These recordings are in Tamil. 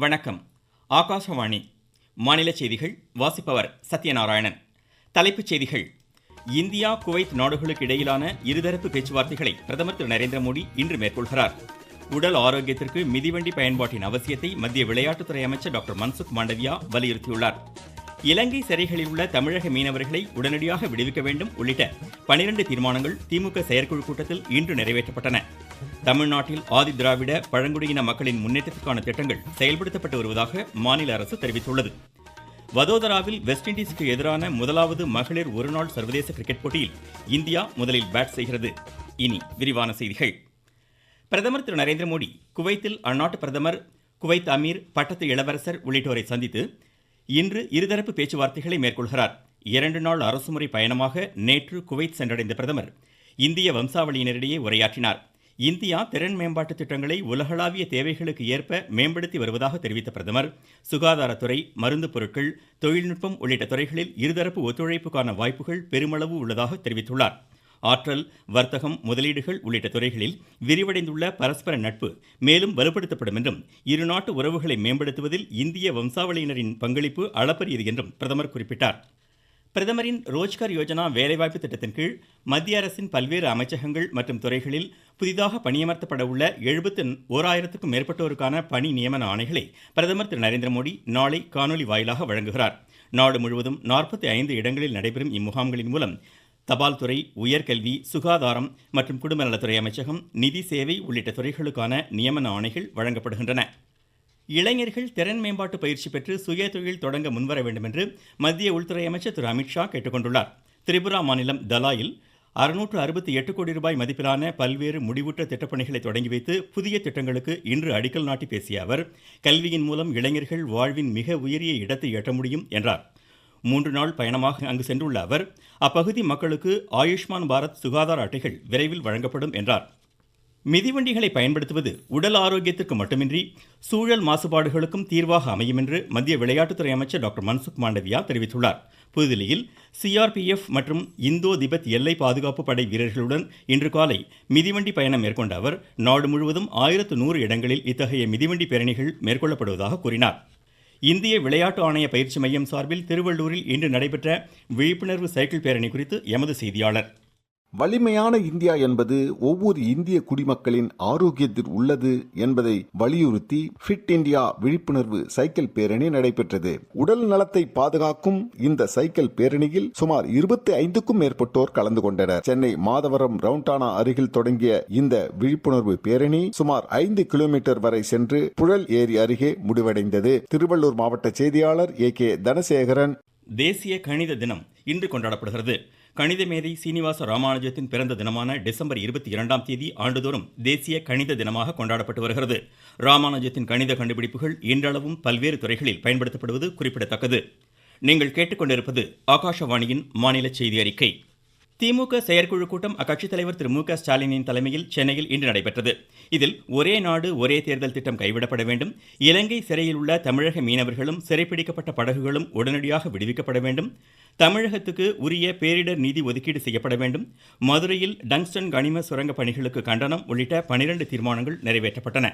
வணக்கம். ஆகாஷவாணி. மாநில செய்திகள் வாசிப்பவர் சத்யநாராயணன். தலைப்புச் செய்திகள். இந்தியா குவைத் நாடுகளுக்கு இடையிலான இருதரப்பு பேச்சுவார்த்தைகளை பிரதமர் திரு நரேந்திர மோடி இன்று மேற்கொள்கிறார். உடல் ஆரோக்கியத்திற்கு மிதிவண்டி பயன்பாட்டின் அவசியத்தை மத்திய விளையாட்டுத்துறை அமைச்சர் டாக்டர் மன்சுக் மாண்டவியா வலியுறுத்தியுள்ளார். இலங்கை சிறைகளில் உள்ள தமிழக மீனவர்களை உடனடியாக விடுவிக்க வேண்டும் உள்ளிட்ட 12 தீர்மானங்கள் திமுக செயற்குழு கூட்டத்தில் இன்று நிறைவேற்றப்பட்டன. தமிழ்நாட்டில் ஆதி திராவிட பழங்குடியின மக்களின் முன்னேற்றத்திற்கான திட்டங்கள் செயல்படுத்தப்பட்டு வருவதாக மாநில அரசு தெரிவித்துள்ளது. வதோதராவில் வெஸ்ட் இண்டீஸுக்கு எதிரான முதலாவது மகளிர் ஒருநாள் சர்வதேச கிரிக்கெட் போட்டியில் இந்தியா முதலில் பேட் செய்கிறது. இனி விரிவான செய்திகள். பிரதமர் திரு நரேந்திர மோடி குவைத்தில் அந்நாட்டு பிரதமர், குவைத் அமீர், பட்டத்து இளவரசர் உள்ளிட்டோரை சந்தித்து இன்று இருதரப்பு பேச்சுவார்த்தைகளை மேற்கொள்கிறார். 2 நாள் அரசுமுறை பயணமாக நேற்று குவைத் சென்றடைந்த பிரதமர் இந்திய வம்சாவளியினரிடையே உரையாற்றினார். இந்தியா திறன் மேம்பாட்டு திட்டங்களை உலகளாவிய தேவைகளுக்கு ஏற்ப மேம்படுத்தி வருவதாக தெரிவித்த பிரதமர், சுகாதாரத்துறை, மருந்து பொருட்கள், தொழில்நுட்பம் உள்ளிட்ட துறைகளில் இருதரப்பு ஒத்துழைப்புக்கான வாய்ப்புகள் பெருமளவு உள்ளதாக தெரிவித்துள்ளார். ஆற்றல், வர்த்தகம், முதலீடுகள் உள்ளிட்ட துறைகளில் விரிவடைந்துள்ள பரஸ்பர நட்பு மேலும் வலுப்படுத்தப்படும் என்றும், இருநாட்டு உறவுகளை மேம்படுத்துவதில் இந்திய வம்சாவளியினரின் பங்களிப்பு அளப்பரியது என்றும் பிரதமர் குறிப்பிட்டார். பிரதமரின் ரோஜ்கார் யோஜனா வேலைவாய்ப்பு திட்டத்தின் கீழ் மத்திய அரசின் பல்வேறு அமைச்சகங்கள் மற்றும் துறைகளில் புதிதாக பணியமர்த்தப்பட உள்ள 71,000க்கும் மேற்பட்டோருக்கான பணி நியமன ஆணைகளை பிரதமர் திரு நரேந்திர மோடி நாளை காணொலி வாயிலாக வழங்குகிறார். நாடு முழுவதும் 45 இடங்களில் நடைபெறும் இம்முகாம்களின் மூலம் தபால் துறை, உயர்கல்வி, சுகாதாரம் மற்றும் குடும்ப நலத்துறை அமைச்சகம், நிதி சேவை உள்ளிட்ட துறைகளுக்கான நியமன ஆணைகள் வழங்கப்படுகின்றன. இளைஞர்கள் திறன் மேம்பாட்டு பயிற்சி பெற்று சுய தொழில் தொடங்க முன்வர வேண்டும் என்று மத்திய உள்துறை அமைச்சர் திரு அமித்ஷா கேட்டுக்கொண்டுள்ளார். திரிபுரா மாநிலம் தலாயில் 668 கோடி ரூபாய் மதிப்பிலான பல்வேறு முடிவுற்ற திட்டப்பணிகளை தொடங்கி வைத்து புதிய திட்டங்களுக்கு இன்று அடிக்கல் நாட்டி பேசிய அவர், கல்வியின் மூலம் இளைஞர்கள் வாழ்வின் மிக உயரிய இடத்தை எட்ட முடியும் என்றார். 3 நாள் பயணமாக அங்கு சென்றுள்ள அவர், அப்பகுதி மக்களுக்கு ஆயுஷ்மான் பாரத் சுகாதார அட்டைகள் விரைவில் வழங்கப்படும் என்றார். மிதிவண்டிகளை பயன்படுத்துவது உடல் ஆரோக்கியத்திற்கு மட்டுமின்றி சூழல் மாசுபாடுகளுக்கும் தீர்வாக அமையும் என்று மத்திய விளையாட்டுத்துறை அமைச்சர் டாக்டர் மன்சுக் மாண்டவியா தெரிவித்துள்ளார். புதுதில்லியில் CRPF மற்றும் இந்தோ திபெத் எல்லை பாதுகாப்பு படை வீரர்களுடன் இன்று காலை மிதிவண்டி பயணம் மேற்கொண்ட அவர், நாடு முழுவதும் 1100 இடங்களில் இத்தகைய மிதிவண்டி பேரணிகள் மேற்கொள்ளப்படுவதாக கூறினார். இந்திய விளையாட்டு ஆணைய பயிற்சி மையம் சார்பில் திருவள்ளூரில் இன்று நடைபெற்ற விழிப்புணர்வு சைக்கிள் பேரணி குறித்து எமது செய்தியாளர். வலிமையான இந்தியா என்பது ஒவ்வொரு இந்திய குடிமக்களின் ஆரோக்கியத்தில் உள்ளது என்பதை வலியுறுத்தி ஃபிட் இந்தியா விழிப்புணர்வு சைக்கிள் பேரணி நடைபெற்றது. உடல் நலத்தை பாதுகாக்கும் இந்த சைக்கிள் பேரணியில் சுமார் 25க்கும் மேற்பட்டோர் கலந்து கொண்டனர். சென்னை மாதவரம் ரவுண்டானா அருகில் தொடங்கிய இந்த விழிப்புணர்வு பேரணி சுமார் 5 கிலோமீட்டர் வரை சென்று புழல் ஏரி அருகே முடிவடைந்தது. திருவள்ளூர் மாவட்ட செய்தியாளர் AK தனசேகரன். தேசிய கணித தினம் இன்று கொண்டாடப்படுகிறது. கணித மேதை சீனிவாச ராமானுஜத்தின் பிறந்த தினமான டிசம்பர் 22ஆம் தேதி ஆண்டுதோறும் தேசிய கணித தினமாக கொண்டாடப்பட்டு வருகிறது. ராமானுஜத்தின் கணித கண்டுபிடிப்புகள் இன்றளவும் பல்வேறு துறைகளில் பயன்படுத்தப்படுவது குறிப்பிடத்தக்கது. நீங்கள் கேட்டுக்கொண்டிருப்பது ஆகாஷவாணியின் மாநில செய்தி அறிக்கை. திமுக செயற்குழு கூட்டம் அக்கட்சித் தலைவர் திரு MK ஸ்டாலினின் தலைமையில் சென்னையில் இன்று நடைபெற்றது. இதில் ஒரே நாடு ஒரே தேர்தல் திட்டம் கைவிடப்பட வேண்டும், இலங்கை சிறையில் உள்ள தமிழக மீனவர்களும் சிறைப்பிடிக்கப்பட்ட படகுகளும் உடனடியாக விடுவிக்கப்பட வேண்டும், தமிழகத்துக்கு உரிய பேரிடர் நிதி ஒதுக்கீடு செய்யப்பட வேண்டும், மதுரையில் டங்ஸ்டன் கனிம சுரங்க பணிகளுக்கு கண்டனம் உள்ளிட்ட 12 தீர்மானங்கள் நிறைவேற்றப்பட்டன.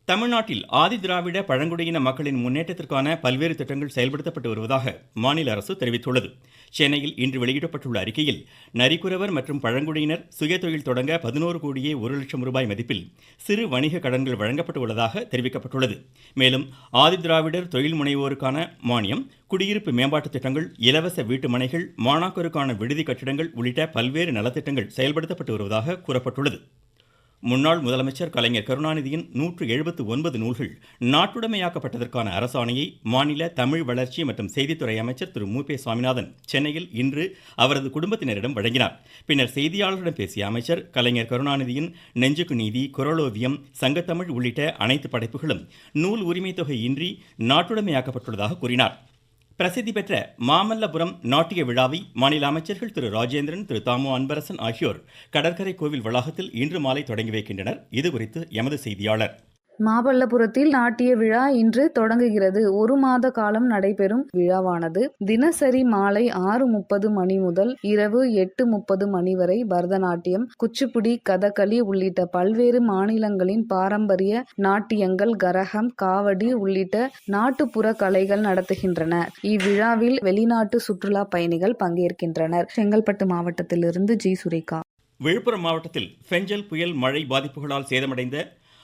தமிழ்நாட்டில் ஆதி திராவிட பழங்குடியின மக்களின் முன்னேற்றத்திற்கான பல்வேறு திட்டங்கள் செயல்படுத்தப்பட்டு வருவதாக மாநில அரசு தெரிவித்துள்ளது. சென்னையில் இன்று வெளியிடப்பட்டுள்ள அறிக்கையில், நரிக்குறவர் மற்றும் பழங்குடியினர் சுயதொழில் தொடங்க 11 கோடியே 1 லட்சம் ரூபாய் மதிப்பில் சிறு வணிக கடன்கள் வழங்கப்பட்டு உள்ளதாக தெரிவிக்கப்பட்டுள்ளது. மேலும் ஆதி திராவிடர் தொழில் முனைவோருக்கான மானியம், குடியிருப்பு மேம்பாட்டு திட்டங்கள், இலவச வீட்டு மனைகள், மாணாக்கருக்கான விடுதி கட்டிடங்கள் உள்ளிட்ட பல்வேறு நலத்திட்டங்கள் செயல்படுத்தப்பட்டு வருவதாக கூறப்பட்டுள்ளது. முன்னாள் முதலமைச்சர் கலைஞர் கருணாநிதியின் 179 நூல்கள் நாட்டுடைமையாக்கப்பட்டதற்கான அரசாணையை மாநில தமிழ் வளர்ச்சி மற்றும் செய்தித்துறை அமைச்சர் திரு மு. சுவாமிநாதன் சென்னையில் இன்று அவரது குடும்பத்தினரிடம் வழங்கினார். பின்னர் செய்தியாளர்களிடம் பேசிய அமைச்சர், கலைஞர் கருணாநிதியின் நெஞ்சுக்கு நீதி, குரலோவியம், சங்கத்தமிழ் உள்ளிட்ட அனைத்து படைப்புகளும் நூல் உரிமை தொகை இன்றி நாட்டுடைமையாக்கப்பட்டுள்ளதாக கூறினார். பிரசித்தி பெற்ற மாமல்லபுரம் நாட்டிய விழாவை மாநில அமைச்சர்கள் திரு ராஜேந்திரன், திரு தாமோ அன்பரசன் ஆகியோர் கடற்கரை கோவில் வளாகத்தில் இன்று மாலை தொடங்கி வைக்கின்றனர். இதுகுறித்து எமது செய்தியாளர். மாமல்லபுரத்தில் நாட்டிய விழா இன்று தொடங்குகிறது. 1 மாத காலம் நடைபெறும் விழாவானது தினசரி மாலை 6:30 மணி முதல் இரவு 8:30 மணி வரை பரதநாட்டியம், குச்சிப்புடி, கதகளி உள்ளிட்ட பல்வேறு மாநிலங்களின் பாரம்பரிய நாட்டியங்கள், கரகம், காவடி உள்ளிட்ட நாட்டுப்புற கலைகள் நடத்துகின்றன. இவ்விழாவில் வெளிநாட்டு சுற்றுலா பயணிகள் பங்கேற்கின்றனர். செங்கல்பட்டு மாவட்டத்திலிருந்து ஜி. சுரேகா. விழுப்புரம் மாவட்டத்தில் பெஞ்சல் புயல் மழை பாதிப்புகளால் சேதமடைந்த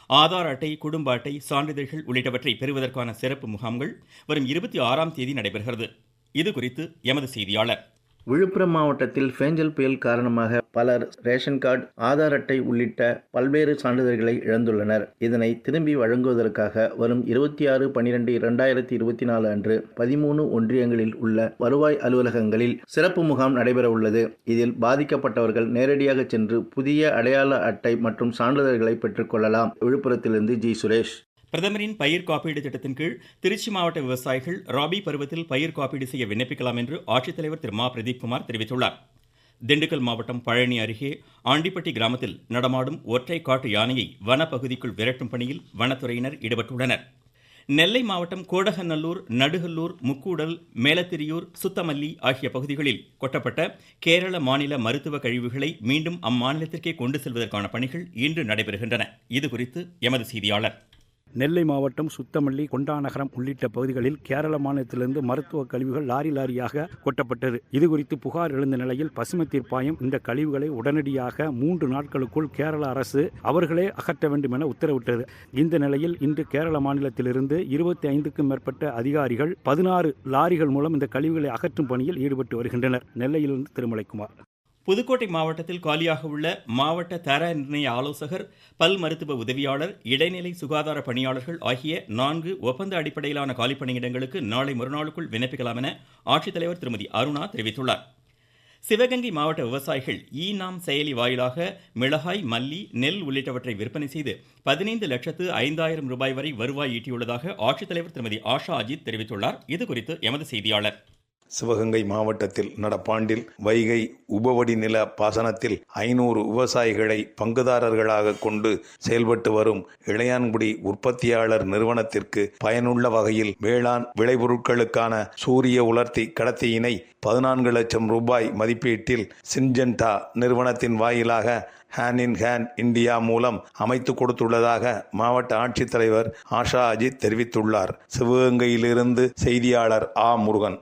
ஆதார் அட்டை, குடும்ப அட்டை, சான்றிதழ்கள் உள்ளிட்டவற்றை பெறுவதற்கான சிறப்பு முகாம்கள் வரும் 26ஆம் தேதி நடைபெறுகிறது. இது குறித்து எமது செய்தியாளர். விழுப்புரம் மாவட்டத்தில் பேஞ்சல் புயல் காரணமாக பலர் ரேஷன் கார்டு, ஆதார் அட்டை உள்ளிட்ட பல்வேறு சான்றிதழ்களை இழந்துள்ளனர். இதனை திரும்பி வழங்குவதற்காக வரும் 26/12/2024 அன்று 13 ஒன்றியங்களில் உள்ள வருவாய் அலுவலகங்களில் சிறப்பு முகாம் நடைபெற உள்ளது. இதில் பாதிக்கப்பட்டவர்கள் நேரடியாக சென்று புதிய அடையாள அட்டை மற்றும் சான்றிதழ்களை பெற்றுக்கொள்ளலாம். விழுப்புரத்திலிருந்து ஜி. சுரேஷ். பிரதமரின் பயிர் காப்பீடு திட்டத்தின் கீழ் திருச்சி மாவட்ட விவசாயிகள் ராபி பருவத்தில் பயிர் காப்பீடு செய்ய விண்ணப்பிக்கலாம் என்று ஆட்சித்தலைவர் திரு மா. பிரதீப்குமார் தெரிவித்துள்ளார். திண்டுக்கல் மாவட்டம் பழனி அருகே ஆண்டிப்பட்டி கிராமத்தில் நடமாடும் ஒற்றை காட்டு யானையை வனப்பகுதிக்குள் விரட்டும் பணியில் வனத்துறையினர் ஈடுபட்டுள்ளனர். நெல்லை மாவட்டம் கோடகநல்லூர், நடுகல்லூர், முக்கூடல், மேலத்திரியூர், சுத்தமல்லி ஆகிய பகுதிகளில் கொட்டப்பட்ட கேரள மாநில மருத்துவ கழிவுகளை மீண்டும் அம்மாநிலத்திற்கே கொண்டு செல்வதற்கான பணிகள் இன்று நடைபெறுகின்றன. இதுகுறித்து எமது செய்தியாளர். நெல்லை மாவட்டம் சுத்தமல்லி, கொண்டாநகரம் உள்ளிட்ட பகுதிகளில் கேரள மாநிலத்திலிருந்து மருத்துவ கழிவுகள் லாரியாக கொட்டப்பட்டது. இதுகுறித்து புகார் எழுந்த நிலையில் பசுமை தீர்ப்பாயம் இந்த கழிவுகளை உடனடியாக 3 நாட்களுக்குள் கேரள அரசு அவர்களே அகற்ற வேண்டும் என உத்தரவிட்டது. இந்த நிலையில் இன்று கேரள மாநிலத்திலிருந்து 25க்கும் மேற்பட்ட அதிகாரிகள் 16 லாரிகள் மூலம் இந்த கழிவுகளை அகற்றும் பணியில் ஈடுபட்டு வருகின்றனர். நெல்லையிலிருந்து திருமலைக்குமார். புதுக்கோட்டை மாவட்டத்தில் காலியாக உள்ள மாவட்ட தர நிர்ணய ஆலோசகர், பல் மருத்துவ உதவியாளர், இடைநிலை சுகாதார பணியாளர்கள் ஆகிய 4 ஒப்பந்த அடிப்படையிலான காலிப்பணியிடங்களுக்கு நாளை மறுநாளுக்குள் விண்ணப்பிக்கலாம் என ஆட்சித்தலைவர் திருமதி அருணா தெரிவித்துள்ளார். சிவகங்கை மாவட்ட விவசாயிகள் நாம் செயலி வாயிலாக மிளகாய், மல்லி, நெல் உள்ளிட்டவற்றை விற்பனை செய்து 15,05,000 ரூபாய் வரை வருவாய் ஈட்டியுள்ளதாக ஆட்சித்தலைவர் திருமதி ஆஷா அஜித் தெரிவித்துள்ளார். இதுகுறித்து எமது செய்தியாளர். சிவகங்கை மாவட்டத்தில் நடப்பாண்டில் வைகை உபவடி நில பாசனத்தில் 500 விவசாயிகளை பங்குதாரர்களாக கொண்டு செயல்பட்டு வரும் இளையான்குடி உற்பத்தியாளர் நிறுவனத்திற்கு பயனுள்ள வகையில் வேளாண் விளைபொருட்களுக்கான சூரிய உலர்த்தி கடத்தியினை 14 லட்சம் ரூபாய் மதிப்பீட்டில் சின்ஜென்டா நிறுவனத்தின் வாயிலாக ஹேண்ட் இன் ஹேண்ட் இந்தியா மூலம் அமைத்து கொடுத்துள்ளதாக மாவட்ட ஆட்சித்தலைவர் ஆஷா அஜித் தெரிவித்துள்ளார். சிவகங்கையிலிருந்து செய்தியாளர் ஆ. முருகன்.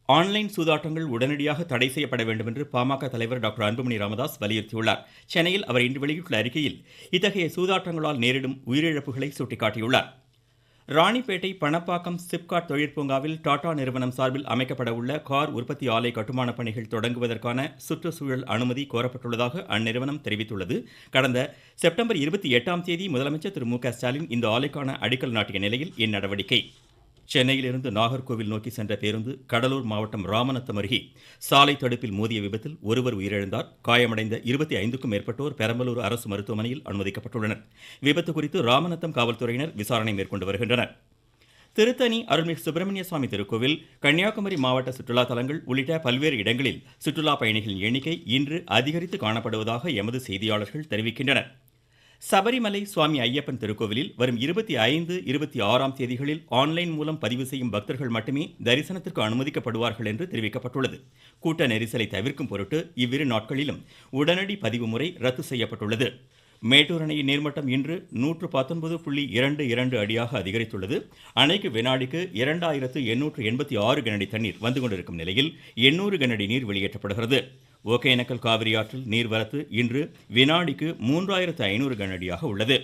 ஆன்லைன் சூதாட்டங்கள் உடனடியாக தடை செய்யப்பட வேண்டும் என்று பாமக தலைவர் டாக்டர் அன்புமணி ராமதாஸ் வலியுறுத்தியுள்ளார். சென்னையில் அவர் இன்று வெளியிட்டுள்ள அறிக்கையில் இத்தகைய சூதாட்டங்களால் நேரிடும் உயிரிழப்புகளை சுட்டிக்காட்டியுள்ளார். ராணிப்பேட்டை பணப்பாக்கம் சிப்காட் தொழிற்பூங்காவில் டாடா நிறுவனம் சார்பில் அமைக்கப்பட உள்ள கார் உற்பத்தி ஆலை கட்டுமான பணிகள் தொடங்குவதற்கான சுற்றுச்சூழல் அனுமதி கோரப்பட்டுள்ளதாக அந்நிறுவனம் தெரிவித்துள்ளது. கடந்த செப்டம்பர் 28ஆம் தேதி முதலமைச்சர் திரு மு க ஸ்டாலின் இந்த ஆலைக்கான அடிக்கல் நாட்டிய நிலையில் இந்நடவடிக்கை. சென்னையிலிருந்து நாகர்கோவில் நோக்கி சென்ற பேருந்து கடலூர் மாவட்டம் ராமநத்தம் அருகே சாலை தடுப்பில் மோதிய விபத்தில் ஒருவர் உயிரிழந்தார். காயமடைந்த 25க்கும் மேற்பட்டோர் பெரம்பலூர் அரசு மருத்துவமனையில் அனுமதிக்கப்பட்டுள்ளனர். விபத்து குறித்து ராமநத்தம் காவல்துறையினர் விசாரணை மேற்கொண்டு வருகின்றனர். திருத்தணி அருள்மிகு சுப்பிரமணிய சுவாமி திருக்கோவில், கன்னியாகுமரி மாவட்ட சுற்றுலா தலங்கள் உள்ளிட்ட பல்வேறு இடங்களில் சுற்றுலா பயணிகளின் எண்ணிக்கை இன்று அதிகரித்து காணப்படுவதாக எமது செய்தியாளர்கள் தெரிவிக்கின்றனர். சபரிமலை சுவாமி ஐயப்பன் திருக்கோவிலில் வரும் 25, 26ஆம் தேதிகளில் ஆன்லைன் மூலம் பதிவு செய்யும் பக்தர்கள் மட்டுமே தரிசனத்திற்கு அனுமதிக்கப்படுவார்கள் என்று தெரிவிக்கப்பட்டுள்ளது. கூட்ட நெரிசலை தவிர்க்கும் பொருட்டு இவ்விரு நாட்களிலும் உடனடி பதிவு முறை ரத்து செய்யப்பட்டுள்ளது. மேட்டூர் அணையின் நீர்மட்டம் இன்று 119.22 அடியாக அதிகரித்துள்ளது. அணைக்கு வினாடிக்கு 2886 கனஅடி தண்ணீர் வந்து கொண்டிருக்கும் நிலையில் 800 கனஅடி நீர் வெளியேற்றப்படுகிறது. ஒகேனக்கல் காவிரி ஆற்றில் நீர்வரத்து இன்று வினாடிக்கு 3500 கனஅடியாக உள்ளது.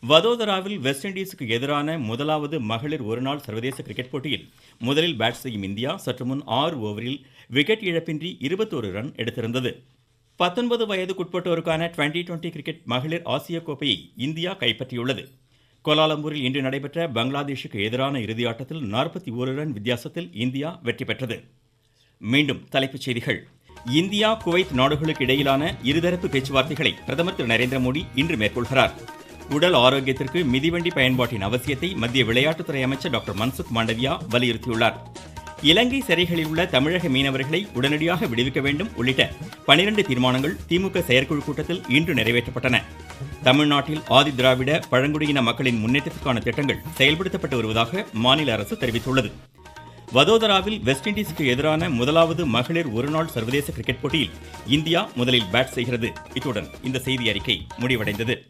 வதோதராவில் வெஸ்ட் இண்டீஸுக்கு எதிரான முதலாவது மகளிர் ஒருநாள் சர்வதேச கிரிக்கெட் போட்டியில் முதலில் பேட் செய்யும் இந்தியா சற்று முன் 6 ஓவரில் விக்கெட் இழப்பின்றி 21 ரன் எடுத்திருந்தது. 19 வயதுக்குட்பட்டோருக்கான டுவெண்டி கிரிக்கெட் மகளிர் ஆசிய கோப்பையை இந்தியா கைப்பற்றியுள்ளது. கோலாலம்பூரில் இன்று நடைபெற்ற பங்களாதேஷுக்கு எதிரான இறுதியாட்டத்தில் 41 ரன் வித்தியாசத்தில் இந்தியா வெற்றி பெற்றது. மீண்டும் தலைப்புச் செய்திகள். இந்தியா குவைத் நாடுகளுக்கு இடையிலான இருதரப்பு பேச்சுவார்த்தைகளை பிரதமர் திரு நரேந்திர மோடி இன்று மேற்கொள்கிறார். உடல் ஆரோக்கியத்திற்கு மிதிவண்டி பயன்பாட்டின் அவசியத்தை மத்திய விளையாட்டுத்துறை அமைச்சர் டாக்டர் மன்சுக் மாண்டவியா வலியுறுத்தியுள்ளார். இலங்கை சிறைகளில் உள்ள தமிழக மீனவர்களை உடனடியாக விடுவிக்க வேண்டும் உள்ளிட்ட 12 தீர்மானங்கள் திமுக செயற்குழு கூட்டத்தில் இன்று நிறைவேற்றப்பட்டன. தமிழ்நாட்டில் ஆதி திராவிட பழங்குடியின மக்களின் முன்னேற்றத்திற்கான திட்டங்கள் செயல்படுத்தப்பட்டு வருவதாக மாநில அரசு தெரிவித்துள்ளது. வதோதராவில் வெஸ்ட் இண்டீஸுக்கு எதிரான முதலாவது மகளிர் ஒருநாள் சர்வதேச கிரிக்கெட் போட்டியில் இந்தியா முதலில் பேட் செய்கிறது. இத்துடன் இந்த செய்தி அறிக்கை முடிவடைந்தது.